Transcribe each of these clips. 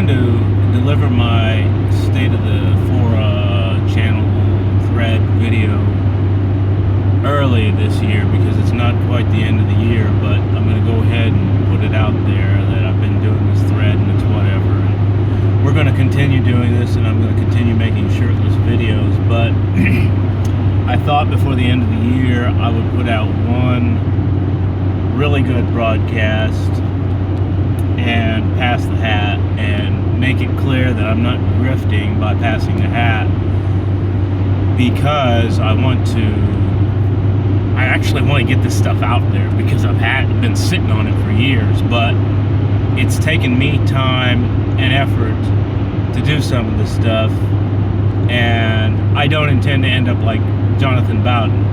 to deliver my State of the Phora channel thread video early this year because it's not quite the end of the year, but I'm going to go ahead and put it out there that I've been doing this thread and it's whatever. And we're going to continue doing this, and I'm going to continue making shirtless videos, but I thought before the end of the year I would put out one really good broadcast and pass the hat and make it clear that I'm not grifting by passing the hat, because I actually want to get this stuff out there because I've been sitting on it for years, but it's taken me time and effort to do some of this stuff, and I don't intend to end up like Jonathan Bowden.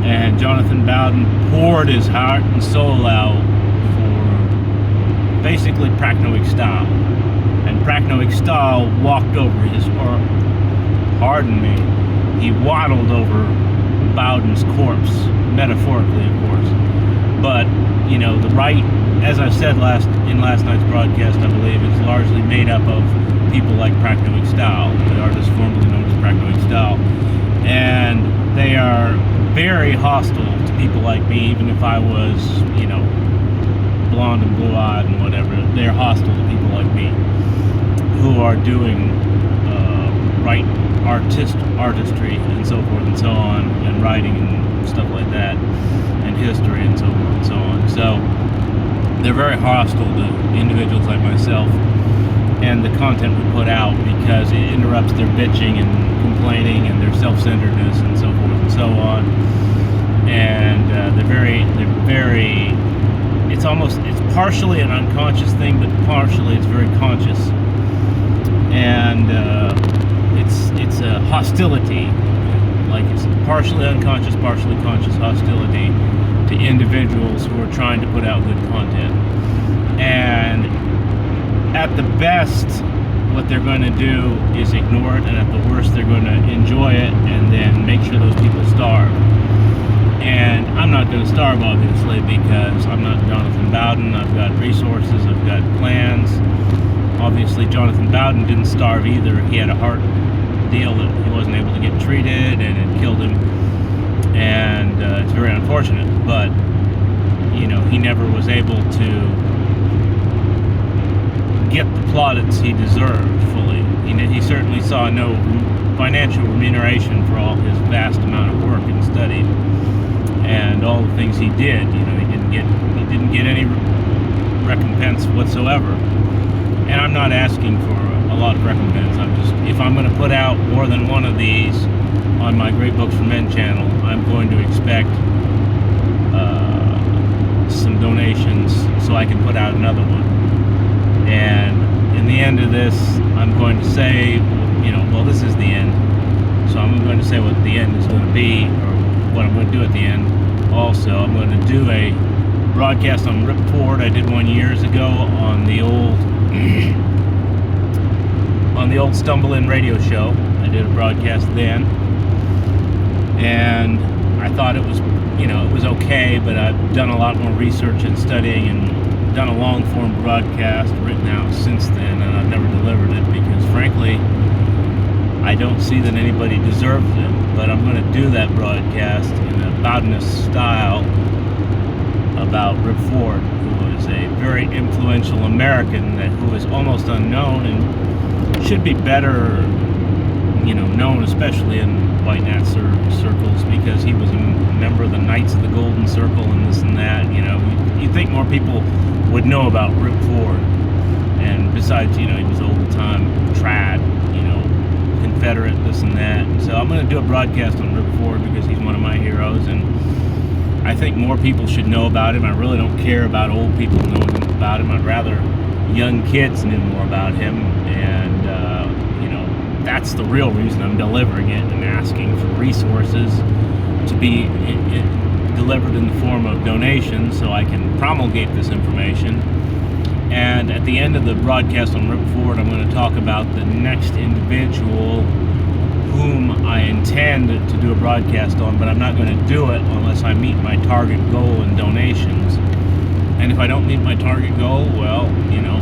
And Jonathan Bowden poured his heart and soul out for basically Pracknowick style. And Pracknowick style walked over he waddled over Bowden's corpse, metaphorically, of course. But, you know, the right, as I said in last night's broadcast, I believe, is largely made up of people like Pracknowick style, the artist formerly known as Pracknowick style. And they are very hostile to people like me, even if I was, you know, blonde and blue-eyed and whatever. They're hostile to people like me who are doing right artistry and so forth and so on, and writing and stuff like that, and history and so forth and so on. So they're very hostile to individuals like myself and the content we put out, because it interrupts their bitching and complaining and their self-centeredness and so forth and so on. And they're very, it's partially an unconscious thing, but partially it's very conscious. And it's a hostility, like it's partially unconscious, partially conscious hostility to individuals who are trying to put out good content. And at the best, what they're going to do is ignore it, and at the worst, they're going to enjoy it and then make sure those people starve. And I'm not going to starve, obviously, because I'm not Jonathan Bowden. I've got resources, I've got plans. Obviously, Jonathan Bowden didn't starve either. He had a heart deal that he wasn't able to get treated, and it killed him. And it's very unfortunate, but, you know, he never was able to get the plaudits he deserved fully. He certainly saw no financial remuneration for all his vast amount of work and study and all the things he did. You know, he didn't get any recompense whatsoever. And I'm not asking for a lot of recompense. If I'm going to put out more than one of these on my Great Books for Men channel, I'm going to expect some donations so I can put out another one. And in the end of this, I'm going to say, you know, well, this is the end. So I'm going to say what the end is going to be, or what I'm going to do at the end. Also, I'm going to do a broadcast on Rip Ford. I did one years ago on the old Stumble In radio show. I did a broadcast then, and I thought it was, you know, it was okay, but I've done a lot more research and studying and done a long-form broadcast written out since then, and I've never delivered it because, frankly, I don't see that anybody deserves it. But I'm going to do that broadcast in a Bowdenist style about Rip Ford, who was a very influential American who is almost unknown and should be better, you know, known, especially in white nat circles, because he was a member of the Knights of the Golden Circle and this and that. You know, you'd think more people would know about Rip Ford. And besides, you know, he was old-time trad, you know, Confederate, this and that. And so I'm going to do a broadcast on Rip Ford because he's one of my heroes, and I think more people should know about him. I really don't care about old people knowing about him. I'd rather young kids knew more about him, and you know, that's the real reason I'm delivering it and asking for resources to be delivered in the form of donations so I can promulgate this information. And at the end of the broadcast on Rip Ford, I'm going to talk about the next individual whom I intend to do a broadcast on, but I'm not going to do it unless I meet my target goal in donations. And if I don't meet my target goal, well, you know,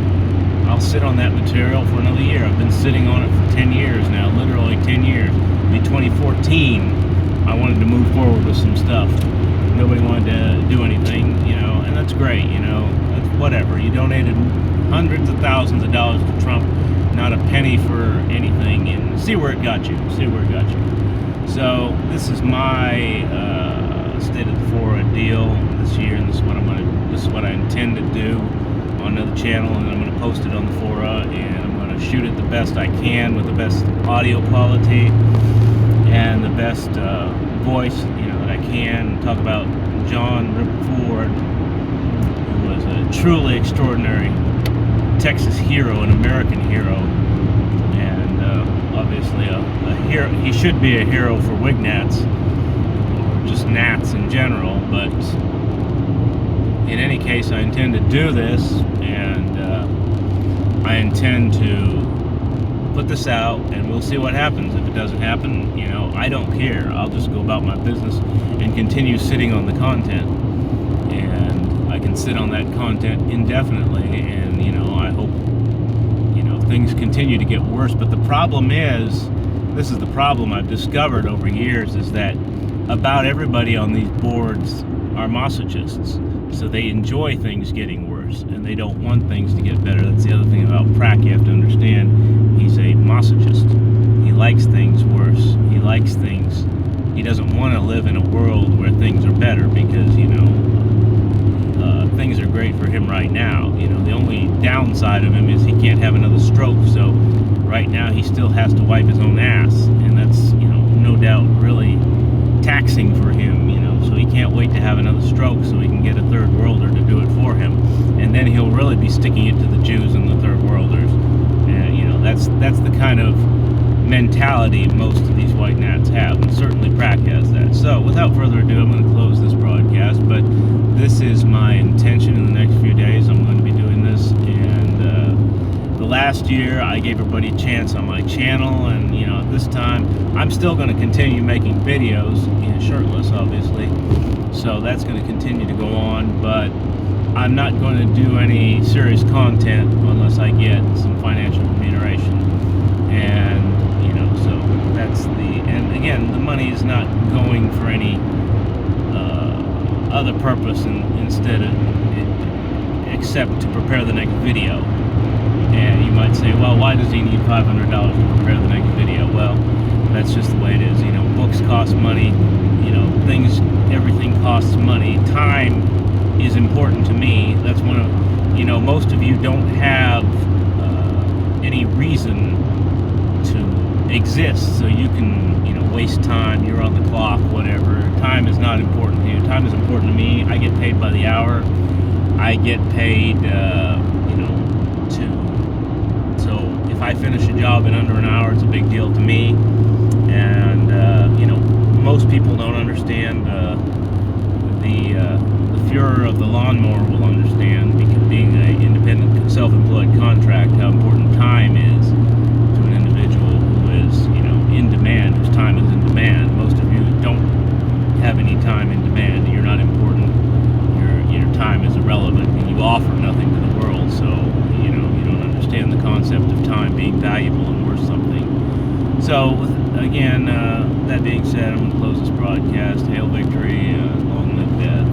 I'll sit on that material for another year. I've been sitting on it for 10 years now, literally 10 years. In 2014, I wanted to move forward with some stuff. Nobody wanted to do anything, and that's great, that's whatever. You donated hundreds of thousands of dollars to Trump, not a penny for anything, and see where it got you. So this is my State of the Phora deal this year, and this is what I intend to do on another channel, and I'm going to post it on the Phora, and I'm going to shoot it the best I can with the best audio quality and the best voice, that I can. Talk about John Ford, who was a truly extraordinary Texas hero, an American hero, and obviously a hero. He should be a hero for Wignats, or just Nats in general, but in any case, I intend to do this, and I intend to put this out, and we'll see what happens. If it doesn't happen, I don't care. I'll just go about my business and continue sitting on the content, and I can sit on that content indefinitely, and I hope things continue to get worse. But the problem is, this is the problem I've discovered over years, is that about everybody on these boards are masochists. So they enjoy things getting worse, and they don't want things to get better. That's the other thing about Breck. You have to understand, he's a masochist. He likes things worse. He likes things. He doesn't want to live in a world where things are better, because things are great for him right now. The only downside of him is he can't have another stroke. So right now he still has to wipe his own ass, and that's no doubt really taxing for him. So he can't wait to have another stroke so he can get a third worlder to do it for him, and then he'll really be sticking it to the Jews and the third worlders. And that's the kind of mentality most of these white nats have, and certainly Breck has that. So without further ado, I'm going to close this broadcast, but this is my intention. In the next few days I'm going to be doing this, and the last year I gave everybody a chance on my channel, and this time I'm still going to continue making videos, shirtless obviously, so that's going to continue to go on, but I'm not going to do any serious content unless I get some financial remuneration. And so that's and again, the money is not going for any other purpose instead of except to prepare the next video. And you might say, well, why does he need $500 to prepare the next video? Well, that's just the way it is. Books cost money. Everything costs money. Time is important to me. That's one of, most of you don't have any reason to exist, so you can, waste time. You're on the clock, whatever. Time is not important to you. Time is important to me. I get paid by the hour. I get paid, so if I finish a job in under an hour, it's a big deal to me. And most people don't understand the furor of the lawnmower will understand, because being an independent, self-employed contract, how important time is to an individual who is, in demand, whose time is in demand. Most of you don't have any time in demand. You're not important. Your time is irrelevant, and you offer nothing to the world. So you don't understand the concept of time being valuable and worth something. So again, that being said, I'm going to close this broadcast. Hail victory, long live death.